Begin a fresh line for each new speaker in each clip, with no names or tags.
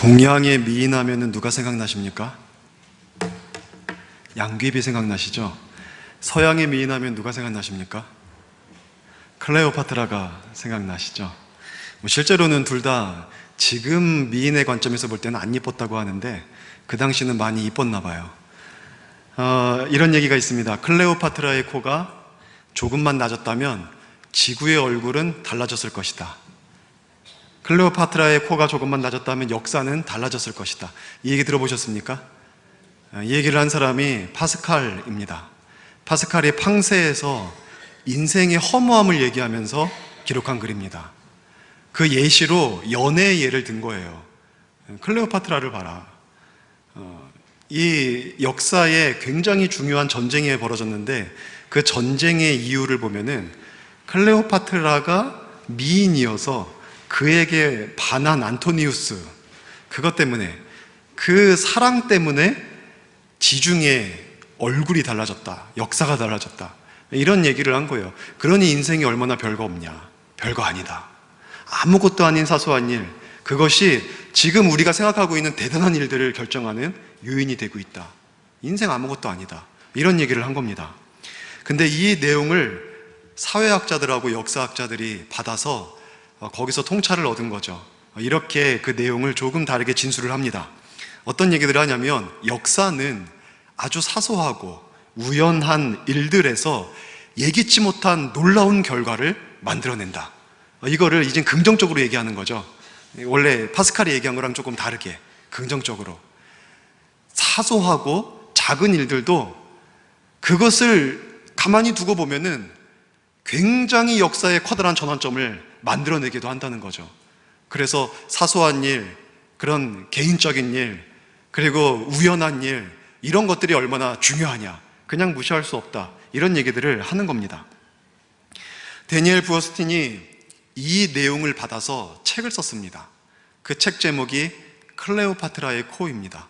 동양의 미인하면 누가 생각나십니까? 양귀비 생각나시죠? 서양의 미인하면 누가 생각나십니까? 클레오파트라가 생각나시죠? 실제로는 둘 다 지금 미인의 관점에서 볼 때는 안 이뻤다고 하는데 그 당시는 많이 이뻤나 봐요. 이런 얘기가 있습니다. 클레오파트라의 코가 조금만 낮았다면 지구의 얼굴은 달라졌을 것이다. 클레오파트라의 코가 조금만 낮았다면 역사는 달라졌을 것이다. 이 얘기 들어보셨습니까? 이 얘기를 한 사람이 파스칼입니다. 파스칼이 팡세에서 인생의 허무함을 얘기하면서 기록한 글입니다. 그 예시로 연애의 예를 든 거예요. 클레오파트라를 봐라. 이 역사에 굉장히 중요한 전쟁이 벌어졌는데 그 전쟁의 이유를 보면은 클레오파트라가 미인이어서 그에게 반한 안토니우스, 그것 때문에, 그 사랑 때문에 지중해 얼굴이 달라졌다, 역사가 달라졌다, 이런 얘기를 한 거예요. 그러니 인생이 얼마나 별거 없냐? 별거 아니다. 아무것도 아닌 사소한 일, 그것이 지금 우리가 생각하고 있는 대단한 일들을 결정하는 요인이 되고 있다. 인생 아무것도 아니다. 이런 얘기를 한 겁니다. 근데 이 내용을 사회학자들하고 역사학자들이 받아서 거기서 통찰을 얻은 거죠. 이렇게 그 내용을 조금 다르게 진술을 합니다. 어떤 얘기들을 하냐면 역사는 아주 사소하고 우연한 일들에서 예기치 못한 놀라운 결과를 만들어낸다. 이거를 이젠 긍정적으로 얘기하는 거죠. 원래 파스칼이 얘기한 거랑 조금 다르게 긍정적으로. 사소하고 작은 일들도 그것을 가만히 두고 보면은 굉장히 역사의 커다란 전환점을 만들어내기도 한다는 거죠. 그래서 사소한 일, 그런 개인적인 일, 그리고 우연한 일, 이런 것들이 얼마나 중요하냐, 그냥 무시할 수 없다, 이런 얘기들을 하는 겁니다. 데니엘 부어스틴이 이 내용을 받아서 책을 썼습니다. 그 책 제목이 클레오파트라의 코입니다.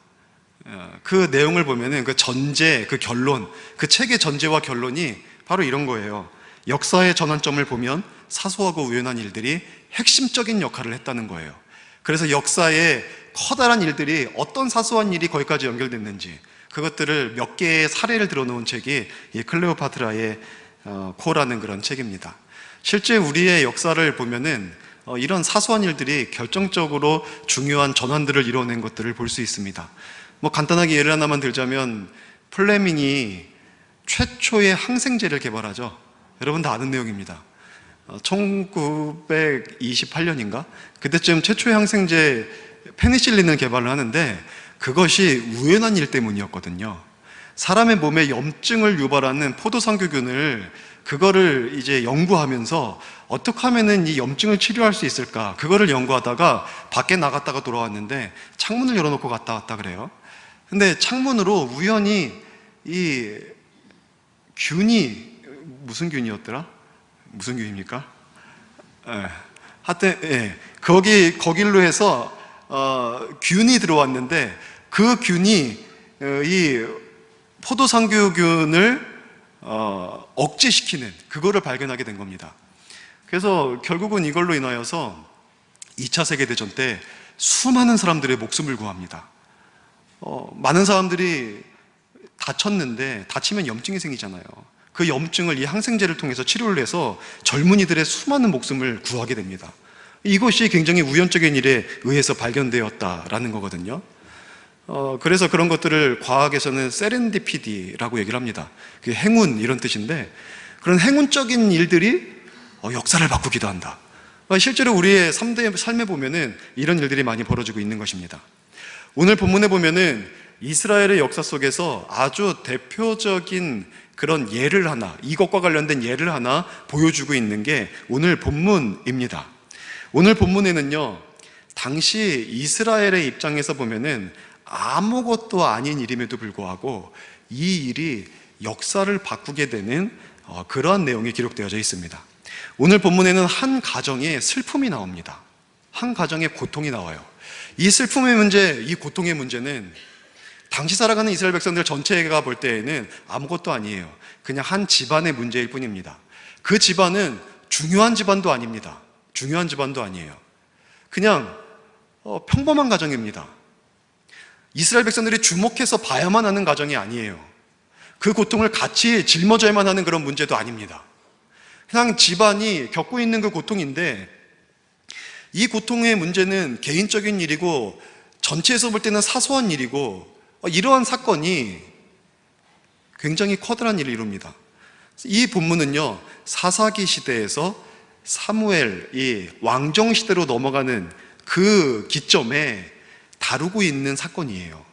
그 내용을 보면은 그 전제, 그 결론, 그 책의 전제와 결론이 바로 이런 거예요. 역사의 전환점을 보면 사소하고 우연한 일들이 핵심적인 역할을 했다는 거예요. 그래서 역사의 커다란 일들이 어떤 사소한 일이 거기까지 연결됐는지 그것들을 몇 개의 사례를 들어놓은 책이 이 클레오파트라의 코라는 그런 책입니다. 실제 우리의 역사를 보면은 이런 사소한 일들이 결정적으로 중요한 전환들을 이뤄낸 것들을 볼 수 있습니다. 간단하게 예를 하나만 들자면 플레밍이 최초의 항생제를 개발하죠. 여러분 다 아는 내용입니다. 1928년인가? 그때쯤 최초의 항생제 페니실린을 개발을 하는데 그것이 우연한 일 때문이었거든요. 사람의 몸에 염증을 유발하는 포도상구균을 그거를 이제 연구하면서 어떻게 하면은 이 염증을 치료할 수 있을까? 그거를 연구하다가 밖에 나갔다가 돌아왔는데 창문을 열어놓고 갔다 왔다 그래요. 근데 창문으로 우연히 이 균이 무슨 균이었더라? 무슨 균입니까? 하여튼 거길로 해서 균이 들어왔는데 그 균이 이 포도상구균을 억제시키는 그거를 발견하게 된 겁니다. 그래서 결국은 이걸로 인하여서 2차 세계대전 때 수많은 사람들의 목숨을 구합니다. 많은 사람들이 다쳤는데 다치면 염증이 생기잖아요. 그 염증을 이 항생제를 통해서 치료를 해서 젊은이들의 수많은 목숨을 구하게 됩니다. 이것이 굉장히 우연적인 일에 의해서 발견되었다라는 거거든요. 그래서 그런 것들을 과학에서는 세렌디피티라고 얘기를 합니다. 그게 행운 이런 뜻인데 그런 행운적인 일들이 역사를 바꾸기도 한다. 실제로 우리의 삶에 보면은 이런 일들이 많이 벌어지고 있는 것입니다. 오늘 본문에 보면은 이스라엘의 역사 속에서 아주 대표적인 그런 예를 하나, 이것과 관련된 예를 하나 보여주고 있는 게 오늘 본문입니다. 오늘 본문에는요, 당시 이스라엘의 입장에서 보면은 아무것도 아닌 일임에도 불구하고 이 일이 역사를 바꾸게 되는 그러한 내용이 기록되어져 있습니다. 오늘 본문에는 한 가정의 슬픔이 나옵니다. 한 가정의 고통이 나와요. 이 슬픔의 문제, 이 고통의 문제는 당시 살아가는 이스라엘 백성들 전체가 볼 때에는 아무것도 아니에요. 그냥 한 집안의 문제일 뿐입니다. 그 집안은 중요한 집안도 아닙니다. 중요한 집안도 아니에요. 그냥 평범한 가정입니다. 이스라엘 백성들이 주목해서 봐야만 하는 가정이 아니에요. 그 고통을 같이 짊어져야만 하는 그런 문제도 아닙니다. 그냥 집안이 겪고 있는 그 고통인데, 이 고통의 문제는 개인적인 일이고 전체에서 볼 때는 사소한 일이고, 이러한 사건이 굉장히 커다란 일을 이룹니다. 이 본문은요, 사사기 시대에서 사무엘이 왕정 시대로 넘어가는 그 기점에 다루고 있는 사건이에요.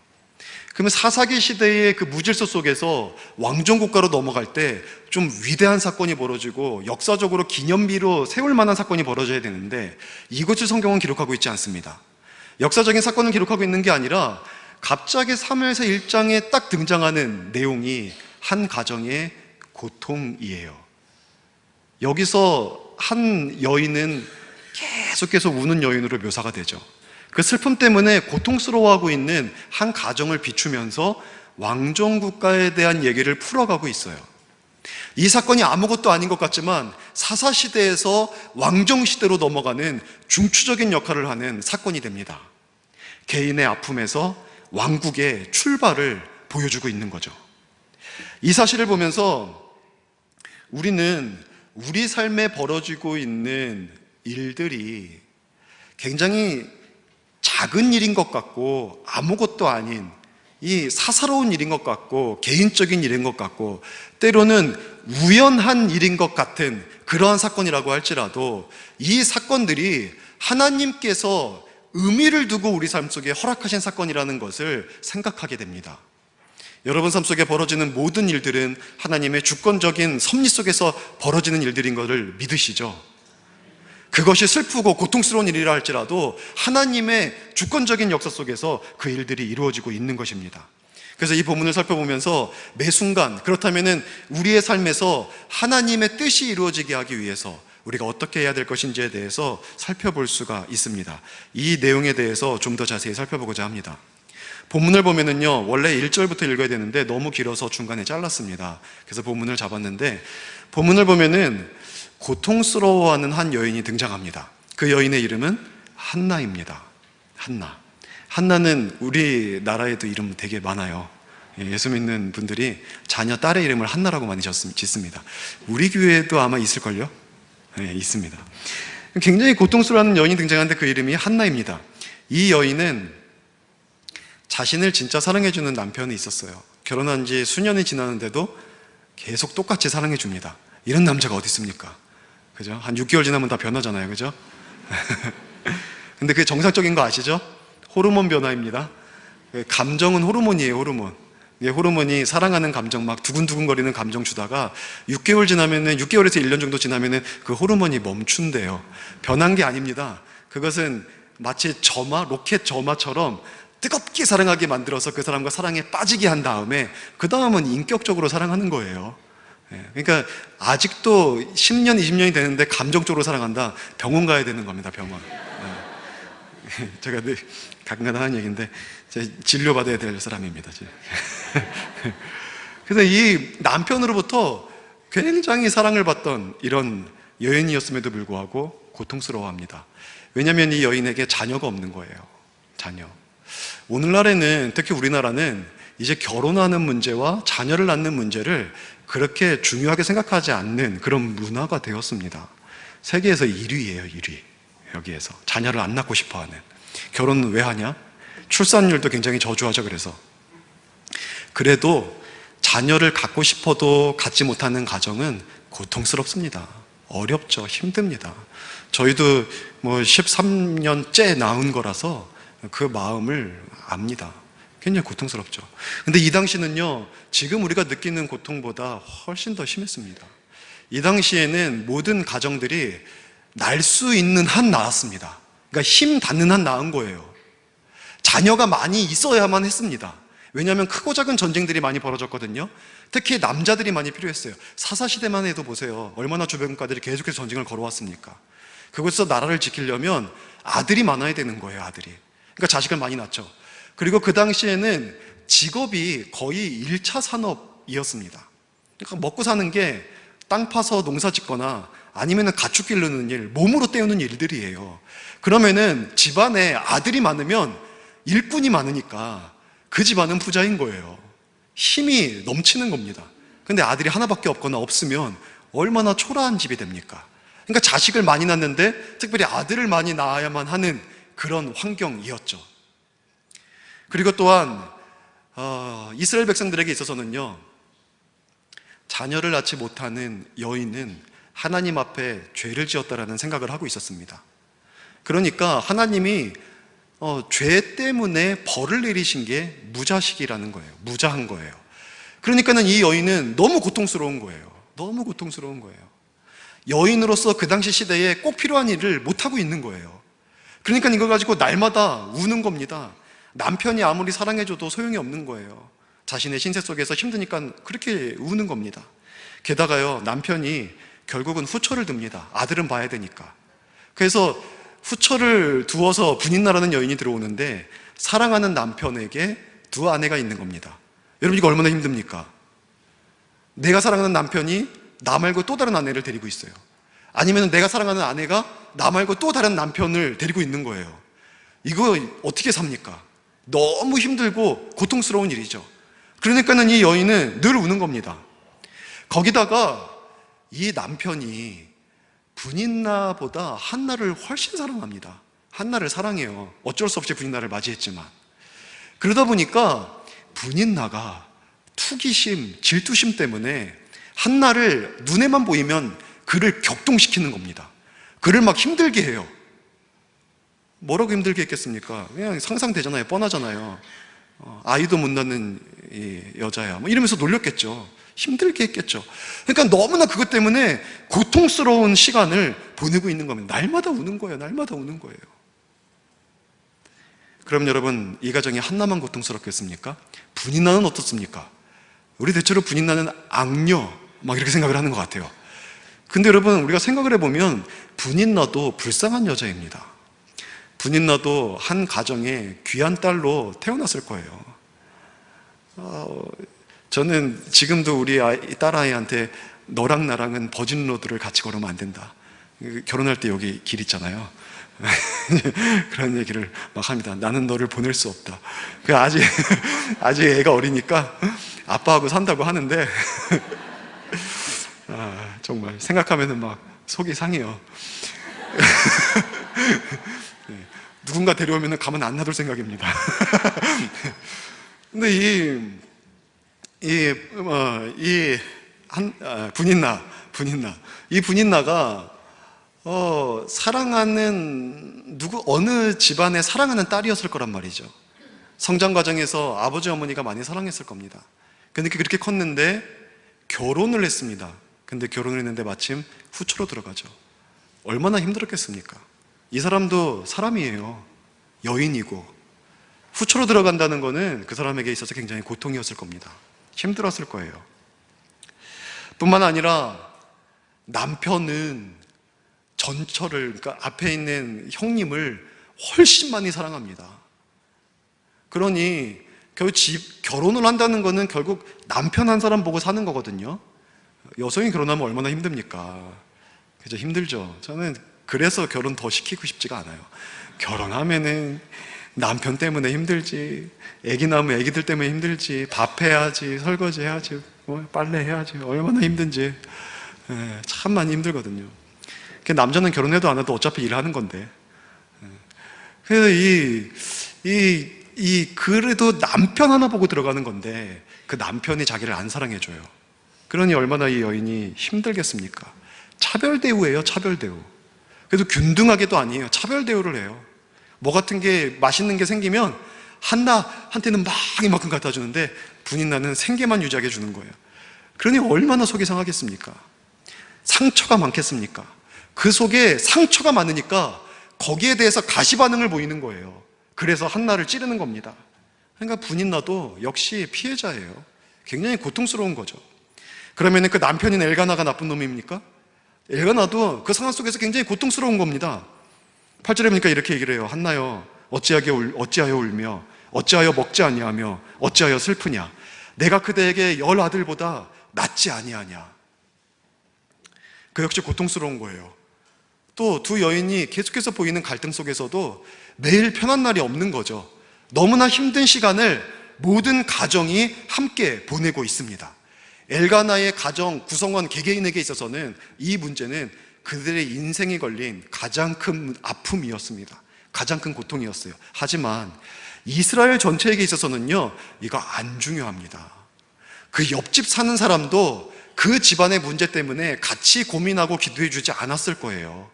그러면 사사기 시대의 그 무질서 속에서 왕정 국가로 넘어갈 때 좀 위대한 사건이 벌어지고 역사적으로 기념비로 세울 만한 사건이 벌어져야 되는데, 이것을 성경은 기록하고 있지 않습니다. 역사적인 사건을 기록하고 있는 게 아니라 갑자기 사무엘서 1장에 딱 등장하는 내용이 한 가정의 고통이에요. 여기서 한 여인은 계속해서 우는 여인으로 묘사가 되죠. 그 슬픔 때문에 고통스러워하고 있는 한 가정을 비추면서 왕정 국가에 대한 얘기를 풀어가고 있어요. 이 사건이 아무것도 아닌 것 같지만 사사시대에서 왕정시대로 넘어가는 중추적인 역할을 하는 사건이 됩니다. 개인의 아픔에서 왕국의 출발을 보여주고 있는 거죠. 이 사실을 보면서 우리는 우리 삶에 벌어지고 있는 일들이 굉장히 작은 일인 것 같고 아무것도 아닌 이 사사로운 일인 것 같고 개인적인 일인 것 같고 때로는 우연한 일인 것 같은 그러한 사건이라고 할지라도, 이 사건들이 하나님께서 의미를 두고 우리 삶 속에 허락하신 사건이라는 것을 생각하게 됩니다. 여러분 삶 속에 벌어지는 모든 일들은 하나님의 주권적인 섭리 속에서 벌어지는 일들인 것을 믿으시죠? 그것이 슬프고 고통스러운 일이라 할지라도 하나님의 주권적인 역사 속에서 그 일들이 이루어지고 있는 것입니다. 그래서 이 본문을 살펴보면서 매 순간, 그렇다면 우리의 삶에서 하나님의 뜻이 이루어지게 하기 위해서 우리가 어떻게 해야 될 것인지에 대해서 살펴볼 수가 있습니다. 이 내용에 대해서 좀 더 자세히 살펴보고자 합니다. 본문을 보면은요, 원래 1절부터 읽어야 되는데 너무 길어서 중간에 잘랐습니다. 그래서 본문을 잡았는데, 본문을 보면은 고통스러워하는 한 여인이 등장합니다. 그 여인의 이름은 한나입니다. 한나는 우리나라에도 이름 되게 많아요. 예수 믿는 분들이 자녀 딸의 이름을 한나라고 많이 짓습니다. 우리 교회에도 아마 있을걸요? 네, 있습니다. 굉장히 고통스러워하는 여인이 등장하는데 그 이름이 한나입니다. 이 여인은 자신을 진짜 사랑해주는 남편이 있었어요. 결혼한 지 수년이 지났는데도 계속 똑같이 사랑해줍니다. 이런 남자가 어디 있습니까? 그죠? 한 6개월 지나면 다 변하잖아요. 그죠? 근데 그게 정상적인 거 아시죠? 호르몬 변화입니다. 감정은 호르몬이에요, 호르몬. 호르몬이 사랑하는 감정, 막 두근두근거리는 감정 주다가 6개월 지나면은, 6개월에서 1년 정도 지나면은 그 호르몬이 멈춘대요. 변한 게 아닙니다. 그것은 마치 로켓 점화처럼 뜨겁게 사랑하게 만들어서 그 사람과 사랑에 빠지게 한 다음에 그 다음은 인격적으로 사랑하는 거예요. 그러니까 아직도 10년, 20년이 되는데 감정적으로 사랑한다? 병원 가야 되는 겁니다, 병원. 제가 가끔가다 하는 얘기인데 진료받아야 될 사람입니다. 그래서 이 남편으로부터 굉장히 사랑을 받던 이런 여인이었음에도 불구하고 고통스러워합니다. 왜냐하면 이 여인에게 자녀가 없는 거예요. 자녀. 오늘날에는, 특히 우리나라는 이제 결혼하는 문제와 자녀를 낳는 문제를 그렇게 중요하게 생각하지 않는 그런 문화가 되었습니다. 세계에서 1위예요, 1위. 여기에서 자녀를 안 낳고 싶어하는. 결혼은 왜 하냐? 출산율도 굉장히 저조하죠. 그래도 자녀를 갖고 싶어도 갖지 못하는 가정은 고통스럽습니다. 어렵죠. 힘듭니다. 저희도 13년째 낳은 거라서 그 마음을 압니다. 굉장히 고통스럽죠. 근데 이 당시는요, 지금 우리가 느끼는 고통보다 훨씬 더 심했습니다. 이 당시에는 모든 가정들이 날 수 있는 한 낳았습니다. 그러니까 힘 닿는 한 낳은 거예요. 자녀가 많이 있어야만 했습니다. 왜냐하면 크고 작은 전쟁들이 많이 벌어졌거든요. 특히 남자들이 많이 필요했어요. 사사시대만 해도 보세요. 얼마나 주변 국가들이 계속해서 전쟁을 걸어왔습니까? 그곳에서 나라를 지키려면 아들이 많아야 되는 거예요, 아들이. 그러니까 자식을 많이 낳죠. 그리고 그 당시에는 직업이 거의 1차 산업이었습니다. 그러니까 먹고 사는 게 땅 파서 농사 짓거나 아니면 가축 기르는 일, 몸으로 때우는 일들이에요. 그러면은 집안에 아들이 많으면 일꾼이 많으니까 그 집안은 부자인 거예요. 힘이 넘치는 겁니다. 근데 아들이 하나밖에 없거나 없으면 얼마나 초라한 집이 됩니까? 그러니까 자식을 많이 낳는데 특별히 아들을 많이 낳아야만 하는 그런 환경이었죠. 그리고 또한 이스라엘 백성들에게 있어서는요, 자녀를 낳지 못하는 여인은 하나님 앞에 죄를 지었다라는 생각을 하고 있었습니다. 그러니까 하나님이 죄 때문에 벌을 내리신 게 무자식이라는 거예요. 무자한 거예요. 그러니까는 이 여인은 너무 고통스러운 거예요. 너무 고통스러운 거예요. 여인으로서 그 당시 시대에 꼭 필요한 일을 못하고 있는 거예요. 그러니까 이걸 가지고 날마다 우는 겁니다. 남편이 아무리 사랑해줘도 소용이 없는 거예요. 자신의 신세 속에서 힘드니까 그렇게 우는 겁니다. 게다가요, 남편이 결국은 후처를 둡니다. 아들은 봐야 되니까. 그래서 후처를 두어서 분인나라는 여인이 들어오는데 사랑하는 남편에게 두 아내가 있는 겁니다. 여러분, 이거 얼마나 힘듭니까? 내가 사랑하는 남편이 나 말고 또 다른 아내를 데리고 있어요. 아니면 내가 사랑하는 아내가 나 말고 또 다른 남편을 데리고 있는 거예요. 이거 어떻게 삽니까? 너무 힘들고 고통스러운 일이죠. 그러니까는 이 여인은 늘 우는 겁니다. 거기다가 이 남편이 분인나보다 한나를 훨씬 사랑합니다. 한나를 사랑해요. 어쩔 수 없이 분인나를 맞이했지만. 그러다 보니까 분인나가 투기심, 질투심 때문에 한나를 눈에만 보이면 그를 격동시키는 겁니다. 그를 막 힘들게 해요. 뭐라고 힘들게 했겠습니까? 그냥 상상되잖아요. 뻔하잖아요. 아이도 못 낳는 이 여자야, 뭐 이러면서 놀렸겠죠. 힘들게 했겠죠. 그러니까 너무나 그것 때문에 고통스러운 시간을 보내고 있는 겁니다. 날마다 우는 거예요. 날마다 우는 거예요. 그럼 여러분, 이 가정이 한나만 고통스럽겠습니까? 분인나는 어떻습니까? 우리 대체로 분인나는 악녀 막 이렇게 생각을 하는 것 같아요. 근데 여러분, 우리가 생각을 해보면 분인나도 불쌍한 여자입니다. 분인나도 한 가정에 귀한 딸로 태어났을 거예요. 저는 지금도 우리 딸아이한테 너랑 나랑은 버진로드를 같이 걸으면 안 된다. 결혼할 때 여기 길 있잖아요. 그런 얘기를 막 합니다. 나는 너를 보낼 수 없다. 아직 애가 어리니까 아빠하고 산다고 하는데 정말 생각하면은 막 속이 상해요. 누군가 데려오면 가만 안 놔둘 생각입니다. 근데 이 분인나가 사랑하는 어느 집안의 사랑하는 딸이었을 거란 말이죠. 성장 과정에서 아버지 어머니가 많이 사랑했을 겁니다. 그러니까 그렇게 컸는데 결혼을 했습니다. 근데 결혼을 했는데 마침 후처로 들어가죠. 얼마나 힘들었겠습니까? 이 사람도 사람이에요. 여인이고 후처로 들어간다는 거는 그 사람에게 있어서 굉장히 고통이었을 겁니다. 힘들었을 거예요. 뿐만 아니라 남편은 전처를, 그러니까 앞에 있는 형님을 훨씬 많이 사랑합니다. 그러니 결혼을 한다는 거는 결국 남편 한 사람 보고 사는 거거든요. 여성이 결혼하면 얼마나 힘듭니까? 그죠? 힘들죠. 저는 그래서 결혼 더 시키고 싶지가 않아요. 결혼하면은 남편 때문에 힘들지, 애기 낳으면 애기들 때문에 힘들지, 밥 해야지, 설거지 해야지, 빨래 해야지, 얼마나 힘든지 참 많이 힘들거든요. 남자는 결혼해도 안 해도 어차피 일하는 건데. 그래서 그래도 남편 하나 보고 들어가는 건데 그 남편이 자기를 안 사랑해줘요. 그러니 얼마나 이 여인이 힘들겠습니까? 차별 대우예요, 차별 대우. 그래도 균등하게도 아니에요. 차별 대우를 해요. 뭐 같은 게 맛있는 게 생기면 한나한테는 막 이만큼 갖다 주는데 분인나는 생계만 유지하게 주는 거예요. 그러니 얼마나 속이 상하겠습니까? 상처가 많겠습니까? 그 속에 상처가 많으니까 거기에 대해서 가시 반응을 보이는 거예요. 그래서 한나를 찌르는 겁니다. 그러니까 분인나도 역시 피해자예요. 굉장히 고통스러운 거죠. 그러면 그 남편인 엘가나가 나쁜 놈입니까? 엘가나도 그 상황 속에서 굉장히 고통스러운 겁니다. 8절에 보니까 이렇게 얘기를 해요. 한나여, 어찌하여 울며 어찌하여 먹지 아니하며 어찌하여 슬프냐? 내가 그대에게 10 아들보다 낫지 아니하냐? 그 역시 고통스러운 거예요. 또 두 여인이 계속해서 보이는 갈등 속에서도 매일 편한 날이 없는 거죠. 너무나 힘든 시간을 모든 가정이 함께 보내고 있습니다. 엘가나의 가정 구성원 개개인에게 있어서는 이 문제는 그들의 인생이 걸린 가장 큰 아픔이었습니다. 가장 큰 고통이었어요. 하지만 이스라엘 전체에게 있어서는요, 이거 안 중요합니다. 그 옆집 사는 사람도 그 집안의 문제 때문에 같이 고민하고 기도해 주지 않았을 거예요.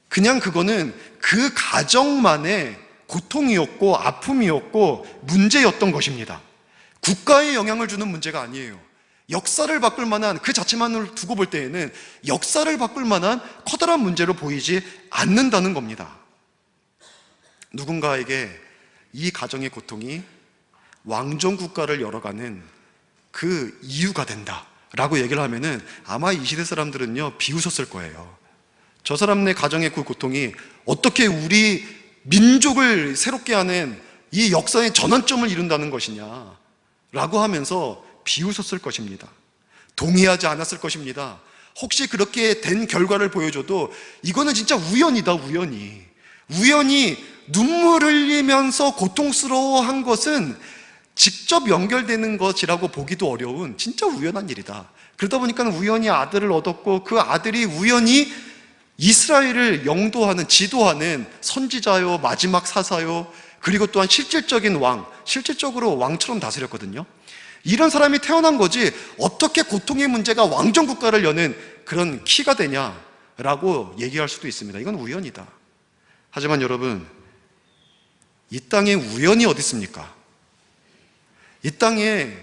그냥 그거는 그 가정만의 고통이었고 아픔이었고 문제였던 것입니다. 국가에 영향을 주는 문제가 아니에요. 역사를 바꿀 만한, 그 자체만을 두고 볼 때에는 역사를 바꿀 만한 커다란 문제로 보이지 않는다는 겁니다. 누군가에게 이 가정의 고통이 왕정국가를 열어가는 그 이유가 된다라고 얘기를 하면은 아마 이 시대 사람들은요, 비웃었을 거예요. 저 사람네 가정의 그 고통이 어떻게 우리 민족을 새롭게 하는 이 역사의 전환점을 이룬다는 것이냐 라고 하면서 비웃었을 것입니다. 동의하지 않았을 것입니다. 혹시 그렇게 된 결과를 보여줘도 이거는 진짜 우연이다, 우연히 눈물 흘리면서 고통스러워한 것은 직접 연결되는 것이라고 보기도 어려운 진짜 우연한 일이다. 그러다 보니까 우연히 아들을 얻었고 그 아들이 우연히 이스라엘을 영도하는, 지도하는 선지자요, 마지막 사사요, 그리고 또한 실질적인 왕, 실질적으로 왕처럼 다스렸거든요. 이런 사람이 태어난 거지 어떻게 고통의 문제가 왕정국가를 여는 그런 키가 되냐라고 얘기할 수도 있습니다. 이건 우연이다. 하지만 여러분, 이 땅에 우연이 어디 있습니까? 이 땅에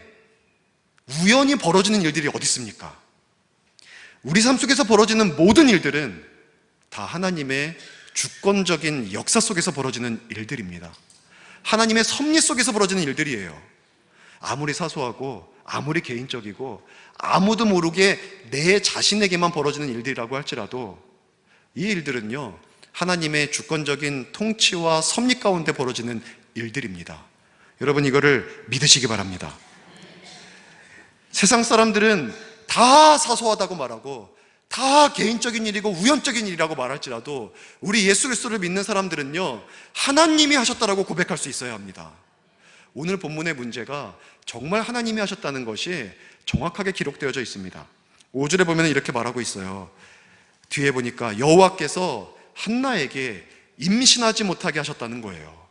우연히 벌어지는 일들이 어디 있습니까? 우리 삶 속에서 벌어지는 모든 일들은 다 하나님의 주권적인 역사 속에서 벌어지는 일들입니다. 하나님의 섭리 속에서 벌어지는 일들이에요. 아무리 사소하고 아무리 개인적이고 아무도 모르게 내 자신에게만 벌어지는 일들이라고 할지라도 이 일들은요, 하나님의 주권적인 통치와 섭리 가운데 벌어지는 일들입니다. 여러분, 이거를 믿으시기 바랍니다. 세상 사람들은 다 사소하다고 말하고 다 개인적인 일이고 우연적인 일이라고 말할지라도 우리 예수 그리스도를 믿는 사람들은요, 하나님이 하셨다라고 고백할 수 있어야 합니다. 오늘 본문의 문제가 정말 하나님이 하셨다는 것이 정확하게 기록되어져 있습니다. 5절에 보면 이렇게 말하고 있어요. 뒤에 보니까 여호와께서 한나에게 임신하지 못하게 하셨다는 거예요.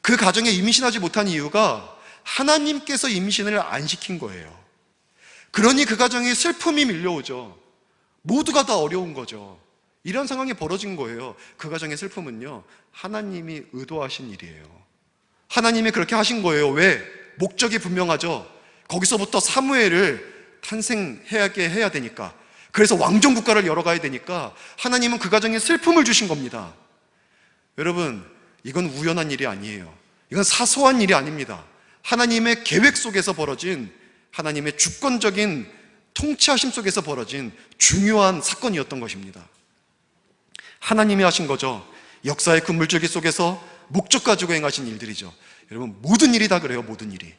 그 가정에 임신하지 못한 이유가 하나님께서 임신을 안 시킨 거예요. 그러니 그 가정에 슬픔이 밀려오죠. 모두가 다 어려운 거죠. 이런 상황이 벌어진 거예요. 그 가정의 슬픔은요, 하나님이 의도하신 일이에요. 하나님이 그렇게 하신 거예요. 왜? 목적이 분명하죠. 거기서부터 사무엘을 탄생하게 해야 되니까. 그래서 왕정국가를 열어가야 되니까 하나님은 그 가정에 슬픔을 주신 겁니다. 여러분, 이건 우연한 일이 아니에요. 이건 사소한 일이 아닙니다. 하나님의 계획 속에서 벌어진, 하나님의 주권적인 통치하심 속에서 벌어진 중요한 사건이었던 것입니다. 하나님이 하신 거죠. 역사의 그 물줄기 속에서 목적 가지고 행하신 일들이죠. 여러분, 모든 일이 다 그래요. 모든 일이,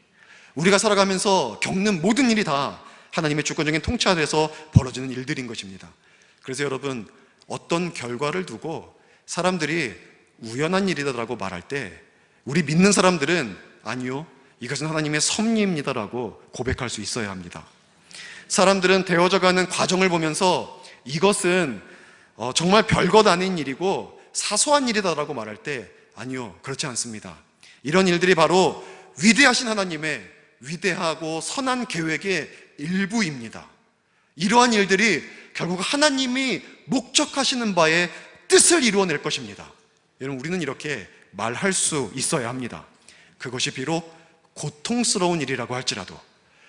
우리가 살아가면서 겪는 모든 일이 다 하나님의 주권적인 통치 아래서 벌어지는 일들인 것입니다. 그래서 여러분, 어떤 결과를 두고 사람들이 우연한 일이다라고 말할 때 우리 믿는 사람들은 아니요, 이것은 하나님의 섭리입니다라고 고백할 수 있어야 합니다. 사람들은 되어져가는 과정을 보면서 이것은 정말 별것 아닌 일이고 사소한 일이다라고 말할 때 아니요, 그렇지 않습니다. 이런 일들이 바로 위대하신 하나님의 위대하고 선한 계획의 일부입니다. 이러한 일들이 결국 하나님이 목적하시는 바의 뜻을 이루어낼 것입니다. 여러분, 우리는 이렇게 말할 수 있어야 합니다. 그것이 비록 고통스러운 일이라고 할지라도,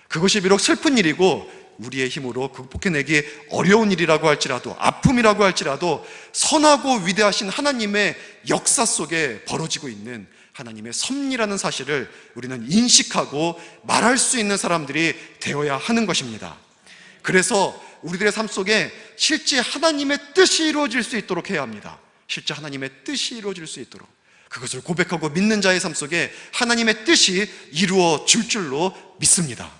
그것이 비록 슬픈 일이고 우리의 힘으로 극복해내기 어려운 일이라고 할지라도, 아픔이라고 할지라도 선하고 위대하신 하나님의 역사 속에 벌어지고 있는 하나님의 섭리라는 사실을 우리는 인식하고 말할 수 있는 사람들이 되어야 하는 것입니다. 그래서 우리들의 삶 속에 실제 하나님의 뜻이 이루어질 수 있도록 해야 합니다. 실제 하나님의 뜻이 이루어질 수 있도록, 그것을 고백하고 믿는 자의 삶 속에 하나님의 뜻이 이루어질 줄로 믿습니다.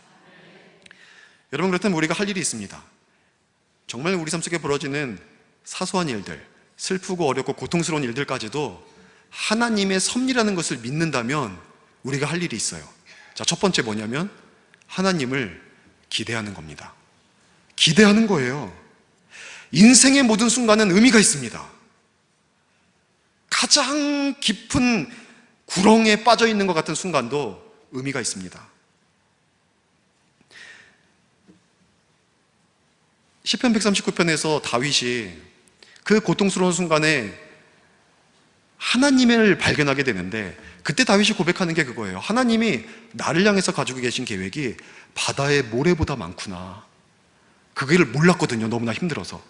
여러분, 그렇다면 우리가 할 일이 있습니다. 정말 우리 삶 속에 벌어지는 사소한 일들, 슬프고 어렵고 고통스러운 일들까지도 하나님의 섭리라는 것을 믿는다면 우리가 할 일이 있어요. 자, 첫 번째 뭐냐면 하나님을 기대하는 겁니다. 기대하는 거예요. 인생의 모든 순간은 의미가 있습니다. 가장 깊은 구렁에 빠져 있는 것 같은 순간도 의미가 있습니다. 시편 139편에서 다윗이 그 고통스러운 순간에 하나님을 발견하게 되는데, 그때 다윗이 고백하는 게 그거예요. 하나님이 나를 향해서 가지고 계신 계획이 바다의 모래보다 많구나. 그걸 몰랐거든요. 너무나 힘들어서.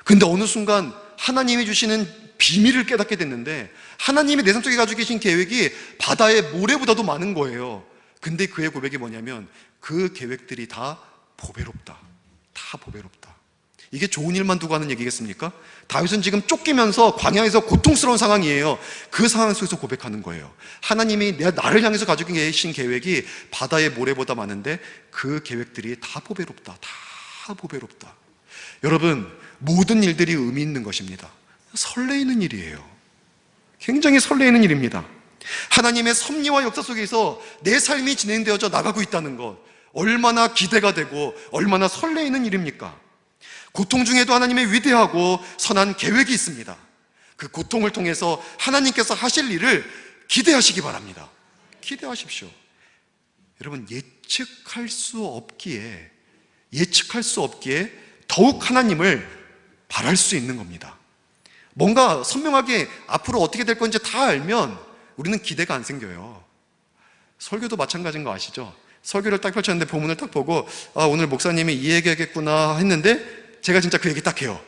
근데 어느 순간 하나님이 주시는 비밀을 깨닫게 됐는데, 하나님이 내 삶 속에 가지고 계신 계획이 바다의 모래보다도 많은 거예요. 근데 그의 고백이 뭐냐면 그 계획들이 다 보배롭다. 다 보배롭다. 이게 좋은 일만 두고 하는 얘기겠습니까? 다윗은 지금 쫓기면서 광야에서 고통스러운 상황이에요. 그 상황 속에서 고백하는 거예요. 하나님이 나를 향해서 가지고 계신 계획이 바다의 모래보다 많은데 그 계획들이 다 보배롭다. 다 보배롭다. 여러분, 모든 일들이 의미 있는 것입니다. 설레이는 일이에요. 굉장히 설레이는 일입니다. 하나님의 섭리와 역사 속에서 내 삶이 진행되어져 나가고 있다는 것, 얼마나 기대가 되고 얼마나 설레이는 일입니까? 고통 중에도 하나님의 위대하고 선한 계획이 있습니다. 그 고통을 통해서 하나님께서 하실 일을 기대하시기 바랍니다. 기대하십시오. 여러분, 예측할 수 없기에 더욱 하나님을 바랄 수 있는 겁니다. 뭔가 선명하게 앞으로 어떻게 될 건지 다 알면 우리는 기대가 안 생겨요. 설교도 마찬가지인 거 아시죠? 설교를 딱 펼쳤는데 본문을 딱 보고 오늘 목사님이 이 얘기하겠구나 했는데 제가 진짜 그 얘기 딱 해요.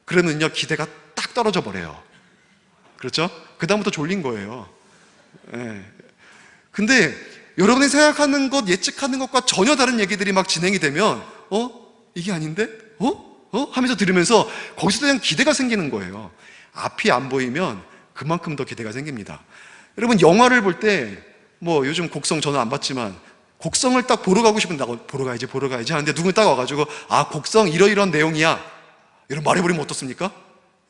그러면요, 기대가 딱 떨어져 버려요. 그렇죠? 그 다음부터 졸린 거예요. 네. 근데 여러분이 생각하는 것, 예측하는 것과 전혀 다른 얘기들이 막 진행이 되면 이게 아닌데? 하면서 들으면서 거기서 그냥 기대가 생기는 거예요. 앞이 안 보이면 그만큼 더 기대가 생깁니다. 여러분, 영화를 볼 때 요즘 곡성 저는 안 봤지만 곡성을 딱 보러 가고 싶은데 보러 가야지 하는데 누군가 딱 와가지고 곡성 이러이러한 내용이야 이런 말해버리면 어떻습니까?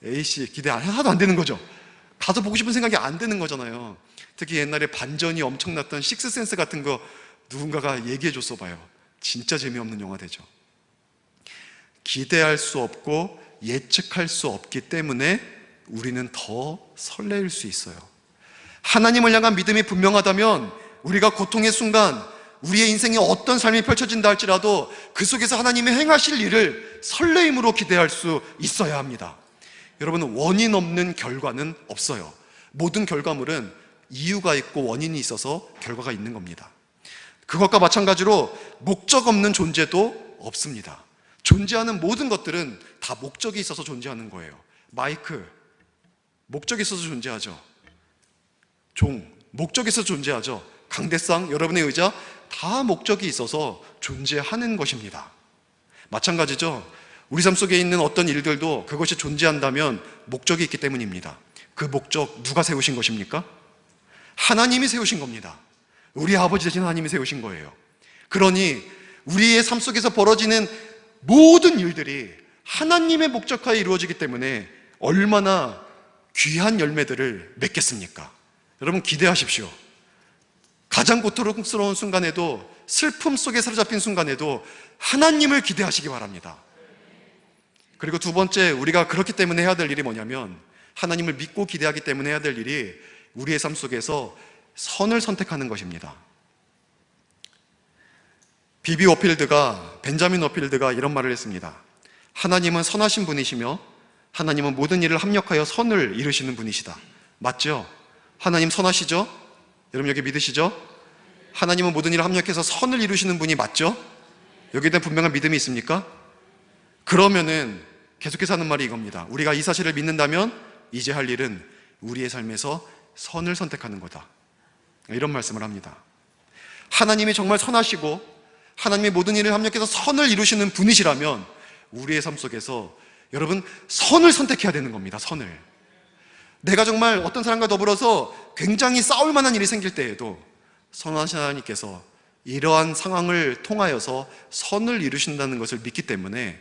에이씨, 기대 하나도 안 되는 거죠. 가서 보고 싶은 생각이 안 드는 거잖아요. 특히 옛날에 반전이 엄청났던 식스센스 같은 거 누군가가 얘기해 줬어 봐요. 진짜 재미없는 영화 되죠. 기대할 수 없고 예측할 수 없기 때문에 우리는 더 설레일 수 있어요. 하나님을 향한 믿음이 분명하다면 우리가 고통의 순간, 우리의 인생에 어떤 삶이 펼쳐진다 할지라도 그 속에서 하나님이 행하실 일을 설레임으로 기대할 수 있어야 합니다. 여러분, 원인 없는 결과는 없어요. 모든 결과물은 이유가 있고 원인이 있어서 결과가 있는 겁니다. 그것과 마찬가지로 목적 없는 존재도 없습니다. 존재하는 모든 것들은 다 목적이 있어서 존재하는 거예요. 마이크, 목적이 있어서 존재하죠. 종, 목적이 있어서 존재하죠. 강대상, 여러분의 의자, 다 목적이 있어서 존재하는 것입니다. 마찬가지죠. 우리 삶 속에 있는 어떤 일들도 그것이 존재한다면 목적이 있기 때문입니다. 그 목적 누가 세우신 것입니까? 하나님이 세우신 겁니다. 우리 아버지 되신 하나님이 세우신 거예요. 그러니 우리의 삶 속에서 벌어지는 모든 일들이 하나님의 목적하에 이루어지기 때문에 얼마나 귀한 열매들을 맺겠습니까? 여러분, 기대하십시오. 가장 고통스러운 순간에도, 슬픔 속에 사로잡힌 순간에도 하나님을 기대하시기 바랍니다. 그리고 두 번째, 우리가 그렇기 때문에 해야 될 일이 뭐냐면, 하나님을 믿고 기대하기 때문에 해야 될 일이 우리의 삶 속에서 선을 선택하는 것입니다. 벤자민 워필드가 이런 말을 했습니다. 하나님은 선하신 분이시며 하나님은 모든 일을 합력하여 선을 이루시는 분이시다. 맞죠? 하나님 선하시죠? 여러분, 여기 믿으시죠? 하나님은 모든 일을 합력해서 선을 이루시는 분이 맞죠? 여기에 대한 분명한 믿음이 있습니까? 그러면은 계속해서 하는 말이 이겁니다. 우리가 이 사실을 믿는다면 이제 할 일은 우리의 삶에서 선을 선택하는 거다. 이런 말씀을 합니다. 하나님이 정말 선하시고 하나님의 모든 일을 합력해서 선을 이루시는 분이시라면 우리의 삶 속에서 여러분, 선을 선택해야 되는 겁니다. 선을. 내가 정말 어떤 사람과 더불어서 굉장히 싸울 만한 일이 생길 때에도 선하신 하나님께서 이러한 상황을 통하여서 선을 이루신다는 것을 믿기 때문에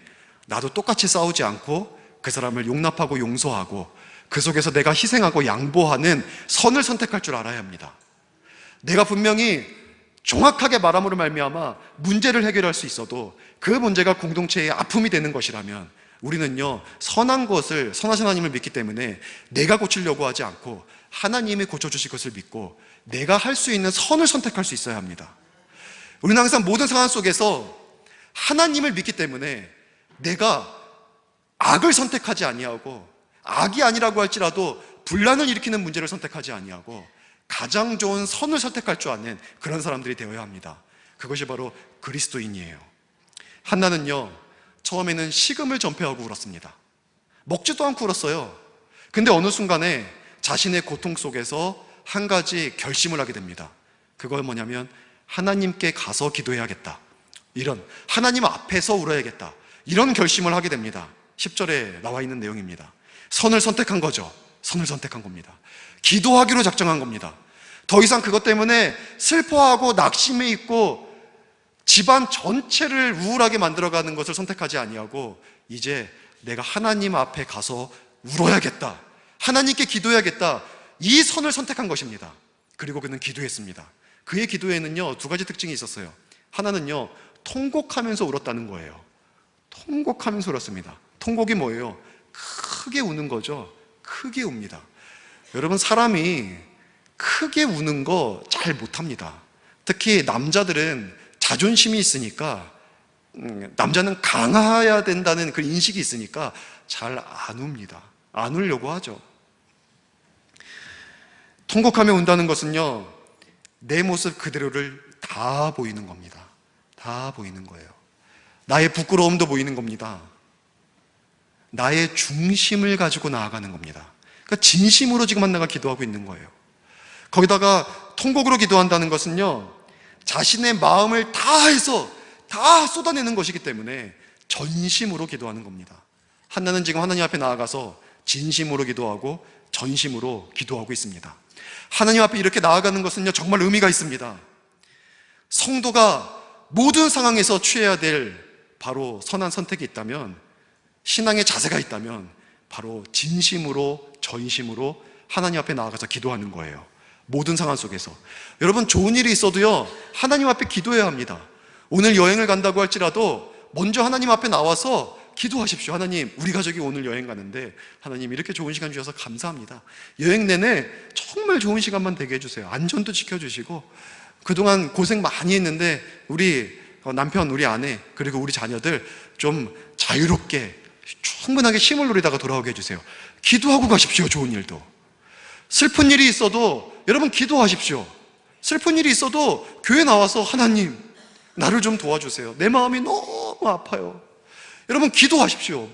나도 똑같이 싸우지 않고 그 사람을 용납하고 용서하고 그 속에서 내가 희생하고 양보하는 선을 선택할 줄 알아야 합니다. 내가 분명히 정확하게 말함으로 말미암아 문제를 해결할 수 있어도 그 문제가 공동체의 아픔이 되는 것이라면 우리는요, 선한 것을, 선하신 하나님을 믿기 때문에 내가 고치려고 하지 않고 하나님이 고쳐주실 것을 믿고 내가 할 수 있는 선을 선택할 수 있어야 합니다. 우리는 항상 모든 상황 속에서 하나님을 믿기 때문에 내가 악을 선택하지 아니하고 악이 아니라고 할지라도 분란을 일으키는 문제를 선택하지 아니하고 가장 좋은 선을 선택할 줄 아는 그런 사람들이 되어야 합니다. 그것이 바로 그리스도인이에요. 한나는요, 처음에는 식음을 전폐하고 울었습니다. 먹지도 않고 울었어요. 근데 어느 순간에 자신의 고통 속에서 한 가지 결심을 하게 됩니다. 그건 뭐냐면 하나님께 가서 기도해야겠다, 이런 하나님 앞에서 울어야겠다, 이런 결심을 하게 됩니다. 10절에 나와 있는 내용입니다. 선을 선택한 거죠. 선을 선택한 겁니다. 기도하기로 작정한 겁니다. 더 이상 그것 때문에 슬퍼하고 낙심해 있고 집안 전체를 우울하게 만들어가는 것을 선택하지 아니하고 이제 내가 하나님 앞에 가서 울어야겠다, 하나님께 기도해야겠다, 이 선을 선택한 것입니다. 그리고 그는 기도했습니다. 그의 기도에는요, 두 가지 특징이 있었어요. 하나는요, 통곡하면서 울었다는 거예요. 통곡하면서 울었습니다. 통곡이 뭐예요? 크게 우는 거죠. 크게 웁니다. 여러분, 사람이 크게 우는 거 잘 못합니다. 특히 남자들은 자존심이 있으니까, 남자는 강해야 된다는 그 인식이 있으니까 잘 안 웁니다. 안 울려고 하죠. 통곡하며 운다는 것은요, 내 모습 그대로를 다 보이는 겁니다. 다 보이는 거예요. 나의 부끄러움도 보이는 겁니다. 나의 중심을 가지고 나아가는 겁니다. 그러니까 진심으로 지금 한나가 기도하고 있는 거예요. 거기다가 통곡으로 기도한다는 것은요, 자신의 마음을 다해서 다 쏟아내는 것이기 때문에 전심으로 기도하는 겁니다. 한나는 지금 하나님 앞에 나아가서 진심으로 기도하고 전심으로 기도하고 있습니다. 하나님 앞에 이렇게 나아가는 것은요, 정말 의미가 있습니다. 성도가 모든 상황에서 취해야 될 바로 선한 선택이 있다면, 신앙의 자세가 있다면 바로 진심으로 전심으로 하나님 앞에 나아가서 기도하는 거예요. 모든 상황 속에서. 여러분, 좋은 일이 있어도요, 하나님 앞에 기도해야 합니다. 오늘 여행을 간다고 할지라도 먼저 하나님 앞에 나와서 기도하십시오. 하나님, 우리 가족이 오늘 여행 가는데 하나님 이렇게 좋은 시간 주셔서 감사합니다. 여행 내내 정말 좋은 시간만 되게 해주세요. 안전도 지켜주시고, 그동안 고생 많이 했는데 우리 남편, 우리 아내, 그리고 우리 자녀들 좀 자유롭게 충분하게 쉼을 누리다가 돌아오게 해주세요. 기도하고 가십시오. 좋은 일도. 슬픈 일이 있어도 여러분 기도하십시오. 슬픈 일이 있어도 교회 나와서 하나님, 나를 좀 도와주세요. 내 마음이 너무 아파요. 여러분 기도하십시오.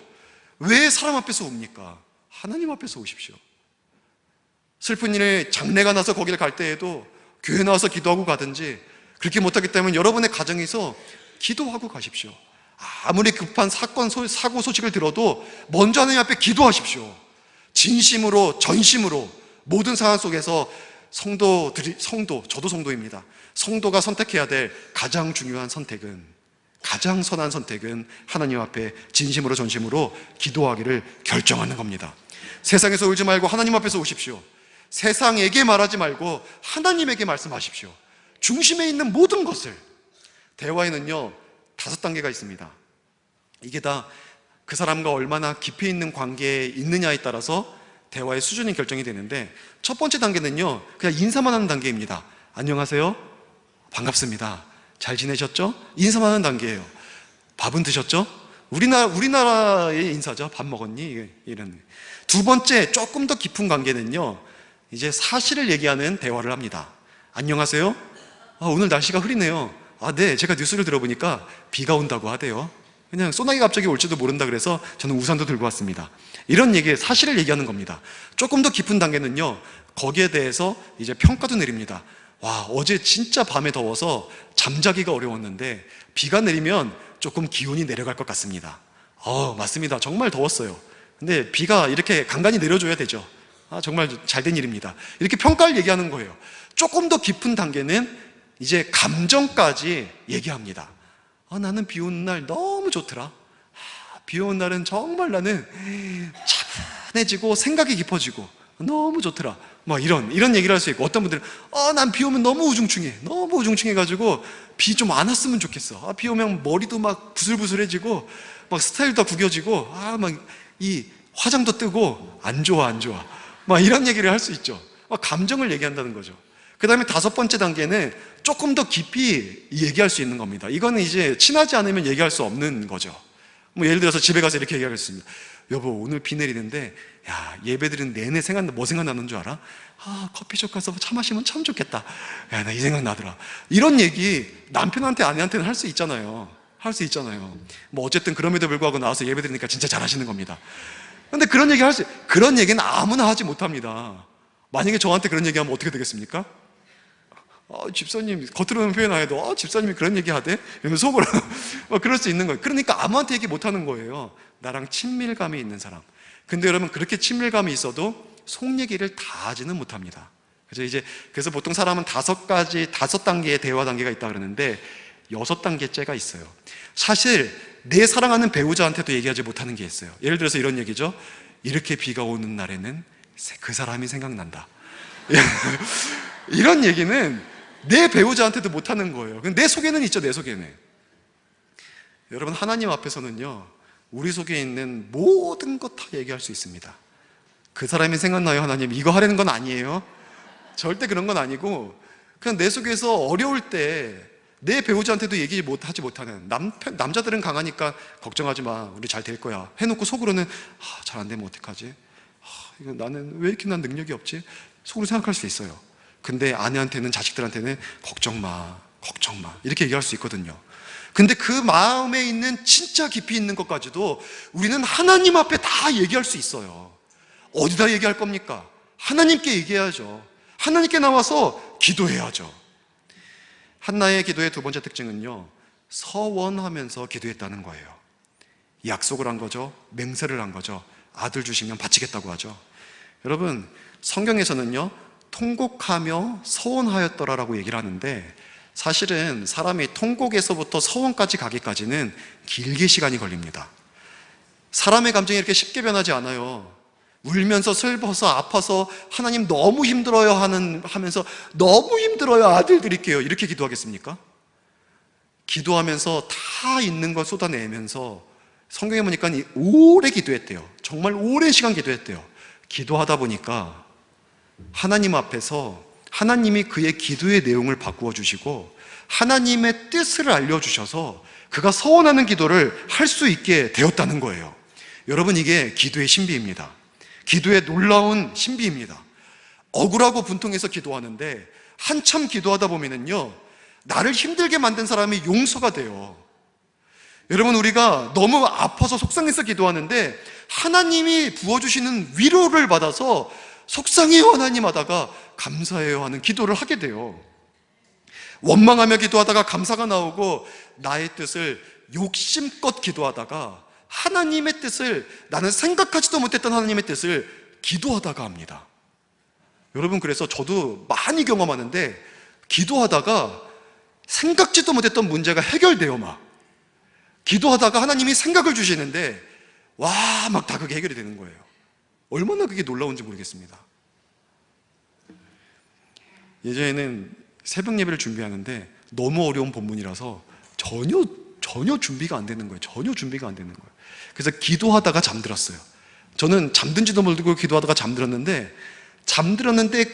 왜 사람 앞에서 웁니까? 하나님 앞에서 우십시오. 슬픈 일에 장례가 나서 거기를 갈 때에도 교회 나와서 기도하고 가든지, 그렇게 못하기 때문에 여러분의 가정에서 기도하고 가십시오. 아무리 급한 사건, 사고 소식을 들어도 먼저 하나님 앞에 기도하십시오. 진심으로, 전심으로 모든 상황 속에서 저도 성도입니다. 성도가 선택해야 될 가장 중요한 선택은, 가장 선한 선택은 하나님 앞에 진심으로 전심으로 기도하기를 결정하는 겁니다. 세상에서 울지 말고 하나님 앞에서 우십시오. 세상에게 말하지 말고 하나님에게 말씀하십시오. 중심에 있는 모든 것을. 대화에는요 5단계가 있습니다. 이게 다 그 사람과 얼마나 깊이 있는 관계에 있느냐에 따라서 대화의 수준이 결정이 되는데, 첫 번째 단계는요 그냥 인사만 하는 단계입니다. 안녕하세요, 반갑습니다, 잘 지내셨죠? 인사만 하는 단계예요. 밥은 드셨죠? 우리나라의 인사죠. 밥 먹었니? 이런. 두 번째, 조금 더 깊은 관계는요 이제 사실을 얘기하는 대화를 합니다. 안녕하세요, 오늘 날씨가 흐리네요. 네, 제가 뉴스를 들어보니까 비가 온다고 하대요. 그냥 소나기가 갑자기 올지도 모른다 그래서 저는 우산도 들고 왔습니다. 이런 얘기, 사실을 얘기하는 겁니다. 조금 더 깊은 단계는요 거기에 대해서 이제 평가도 내립니다. 어제 진짜 밤에 더워서 잠자기가 어려웠는데 비가 내리면 조금 기온이 내려갈 것 같습니다. 맞습니다. 정말 더웠어요. 근데 비가 이렇게 간간히 내려줘야 되죠. 정말 잘된 일입니다. 이렇게 평가를 얘기하는 거예요. 조금 더 깊은 단계는 이제 감정까지 얘기합니다. 나는 비 오는 날 너무 좋더라. 비 오는 날은 정말 나는 차분해지고 생각이 깊어지고 너무 좋더라. 막 이런 얘기를 할 수 있고, 어떤 분들은 난 비 오면 너무 우중충해가지고 비 좀 안 왔으면 좋겠어. 비 오면 머리도 막 부슬부슬해지고 막 스타일도 구겨지고 막 이 화장도 뜨고 안 좋아 막 이런 얘기를 할 수 있죠. 막 감정을 얘기한다는 거죠. 그 다음에 5번째 단계는 조금 더 깊이 얘기할 수 있는 겁니다. 이거는 이제 친하지 않으면 얘기할 수 없는 거죠. 뭐 예를 들어서 집에 가서 이렇게 얘기할 수 있습니다. 여보, 오늘 비 내리는데 예배 드리는 내내 뭐 생각나는 줄 알아? 커피숍 가서 차 마시면 참 좋겠다. 나 이 생각 나더라. 이런 얘기 남편한테 아내한테는 할 수 있잖아요. 뭐 어쨌든 그럼에도 불구하고 나와서 예배 드리니까 진짜 잘하시는 겁니다. 근데 그런 얘기는 아무나 하지 못합니다. 만약에 저한테 그런 얘기하면 어떻게 되겠습니까? 집사님, 겉으로는 표현 안 해도 집사님이 그런 얘기 하대? 이러면서 속으로 그럴 수 있는 거예요. 그러니까 아무한테 얘기 못 하는 거예요. 나랑 친밀감이 있는 사람. 근데 여러분, 그렇게 친밀감이 있어도 속 얘기를 다 하지는 못합니다. 그래서 보통 사람은 5단계의 대화 단계가 있다 그러는데 6단계째가 있어요. 사실 내 사랑하는 배우자한테도 얘기하지 못하는 게 있어요. 예를 들어서 이런 얘기죠. 이렇게 비가 오는 날에는 그 사람이 생각난다. 이런 얘기는 내 배우자한테도 못하는 거예요. 내 속에는 있죠. 내 속에는. 여러분, 하나님 앞에서는요, 우리 속에 있는 모든 것 다 얘기할 수 있습니다. 그 사람이 생각나요, 하나님? 이거 하려는 건 아니에요. 절대 그런 건 아니고, 그냥 내 속에서 어려울 때 내 배우자한테도 하지 못하는, 남자들은 강하니까 걱정하지 마, 우리 잘 될 거야 해놓고 속으로는 잘 안 되면 어떡하지? 이거 나는 왜 이렇게 난 능력이 없지? 속으로 생각할 수 있어요. 근데 아내한테는, 자식들한테는 걱정 마 이렇게 얘기할 수 있거든요. 근데 그 마음에 있는 진짜 깊이 있는 것까지도 우리는 하나님 앞에 다 얘기할 수 있어요. 어디다 얘기할 겁니까? 하나님께 얘기해야죠. 하나님께 나와서 기도해야죠. 한나의 기도의 2번째 특징은요, 서원하면서 기도했다는 거예요. 약속을 한 거죠. 맹세를 한 거죠. 아들 주시면 바치겠다고 하죠. 여러분, 성경에서는요, 통곡하며 서원하였더라라고 얘기를 하는데, 사실은 사람이 통곡에서부터 서원까지 가기까지는 길게 시간이 걸립니다. 사람의 감정이 이렇게 쉽게 변하지 않아요. 울면서 슬퍼서 아파서 하나님 너무 힘들어요 하면서 너무 힘들어요 아들 드릴게요 이렇게 기도하겠습니까? 기도하면서 다 있는 걸 쏟아내면서 성경에 보니까 오래 기도했대요. 정말 오랜 시간 기도했대요. 기도하다 보니까 하나님 앞에서 하나님이 그의 기도의 내용을 바꾸어 주시고 하나님의 뜻을 알려주셔서 그가 서원하는 기도를 할 수 있게 되었다는 거예요. 여러분, 이게 기도의 신비입니다. 기도의 놀라운 신비입니다. 억울하고 분통해서 기도하는데 한참 기도하다 보면은요, 나를 힘들게 만든 사람이 용서가 돼요. 여러분, 우리가 너무 아파서 속상해서 기도하는데 하나님이 부어주시는 위로를 받아서 속상해요 하나님 하다가 감사해요 하는 기도를 하게 돼요. 원망하며 기도하다가 감사가 나오고 나의 뜻을 욕심껏 기도하다가 하나님의 뜻을, 나는 생각하지도 못했던 하나님의 뜻을 기도하다가 합니다. 여러분, 그래서 저도 많이 경험하는데 기도하다가 생각지도 못했던 문제가 해결돼요. 막 기도하다가 하나님이 생각을 주시는데 막 다 그게 해결이 되는 거예요. 얼마나 그게 놀라운지 모르겠습니다. 예전에는 새벽 예배를 준비하는데 너무 어려운 본문이라서 전혀 준비가 안 되는 거예요. 그래서 기도하다가 잠들었어요. 저는 잠든지도 모르고 기도하다가 잠들었는데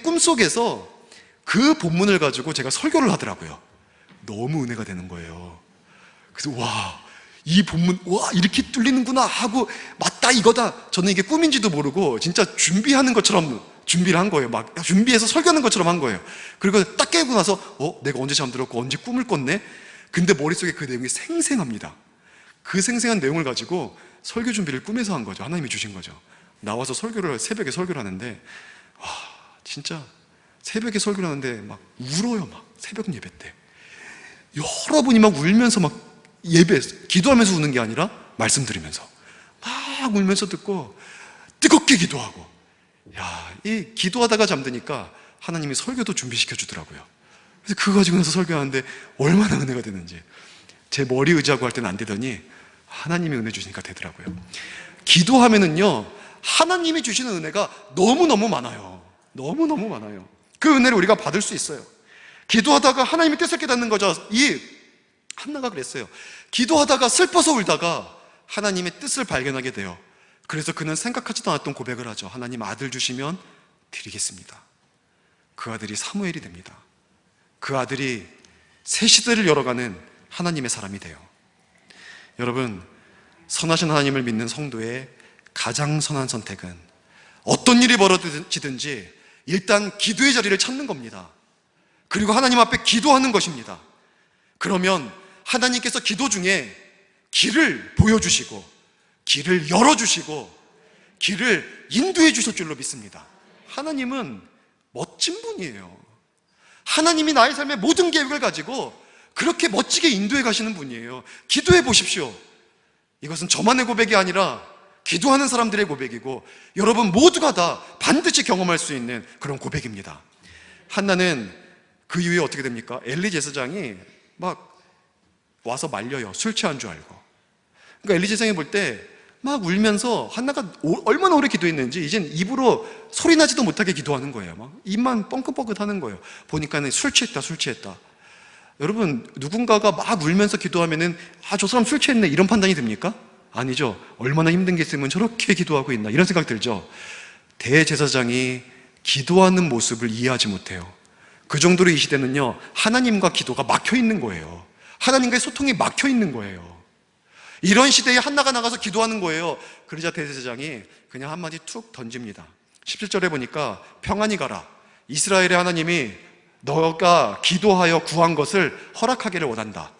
꿈속에서 그 본문을 가지고 제가 설교를 하더라고요. 너무 은혜가 되는 거예요. 그래서 이 본문 이렇게 뚫리는구나 하고 맞다 이거다. 저는 이게 꿈인지도 모르고 진짜 준비하는 것처럼 준비를 한 거예요. 막 준비해서 설교하는 것처럼 한 거예요. 그리고 딱 깨고 나서 내가 언제 잠들었고 언제 꿈을 꿨네? 근데 머릿속에 그 내용이 생생합니다. 그 생생한 내용을 가지고 설교 준비를 꿈에서 한 거죠. 하나님이 주신 거죠. 나와서 새벽에 설교를 하는데 진짜 새벽에 설교를 하는데 막 울어요. 막 새벽 예배 때 여러분이 막 울면서 막 기도하면서 우는 게 아니라 말씀 들으면서 막 울면서 듣고 뜨겁게 기도하고 이 기도하다가 잠드니까 하나님이 설교도 준비시켜 주더라고요. 그래서 그거 가지고 나서 설교하는데 얼마나 은혜가 되는지. 제 머리 의지하고 할 때는 안 되더니 하나님이 은혜 주시니까 되더라고요. 기도하면은요, 하나님이 주시는 은혜가 너무너무 많아요. 너무너무 많아요. 그 은혜를 우리가 받을 수 있어요. 기도하다가 하나님의 뜻을 깨닫는 거죠. 이 한나가 그랬어요. 기도하다가 슬퍼서 울다가 하나님의 뜻을 발견하게 돼요. 그래서 그는 생각하지도 않았던 고백을 하죠. 하나님, 아들 주시면 드리겠습니다. 그 아들이 사무엘이 됩니다. 그 아들이 새 시대를 열어가는 하나님의 사람이 돼요. 여러분, 선하신 하나님을 믿는 성도의 가장 선한 선택은 어떤 일이 벌어지든지 일단 기도의 자리를 찾는 겁니다. 그리고 하나님 앞에 기도하는 것입니다. 그러면 하나님께서 기도 중에 길을 보여주시고 길을 열어주시고 길을 인도해 주실 줄로 믿습니다. 하나님은 멋진 분이에요. 하나님이 나의 삶의 모든 계획을 가지고 그렇게 멋지게 인도해 가시는 분이에요. 기도해 보십시오. 이것은 저만의 고백이 아니라 기도하는 사람들의 고백이고 여러분 모두가 다 반드시 경험할 수 있는 그런 고백입니다. 한나는 그 이후에 어떻게 됩니까? 엘리 제사장이 막 와서 말려요. 술 취한 줄 알고. 그러니까 엘리 제사장이 볼 때 막 울면서 한나가 얼마나 오래 기도했는지 이젠 입으로 소리 나지도 못하게 기도하는 거예요. 막 입만 뻥긋뻥긋 하는 거예요. 보니까는 술 취했다. 여러분, 누군가가 막 울면서 기도하면은 저 사람 술 취했네 이런 판단이 듭니까? 아니죠. 얼마나 힘든 게 있으면 저렇게 기도하고 있나 이런 생각 들죠. 대제사장이 기도하는 모습을 이해하지 못해요. 그 정도로 이 시대는요, 하나님과 기도가 막혀 있는 거예요. 하나님과의 소통이 막혀 있는 거예요. 이런 시대에 한나가 나가서 기도하는 거예요. 그러자 대제사장이 그냥 한마디 툭 던집니다. 17절에 보니까 평안히 가라. 이스라엘의 하나님이 너가 기도하여 구한 것을 허락하기를 원한다.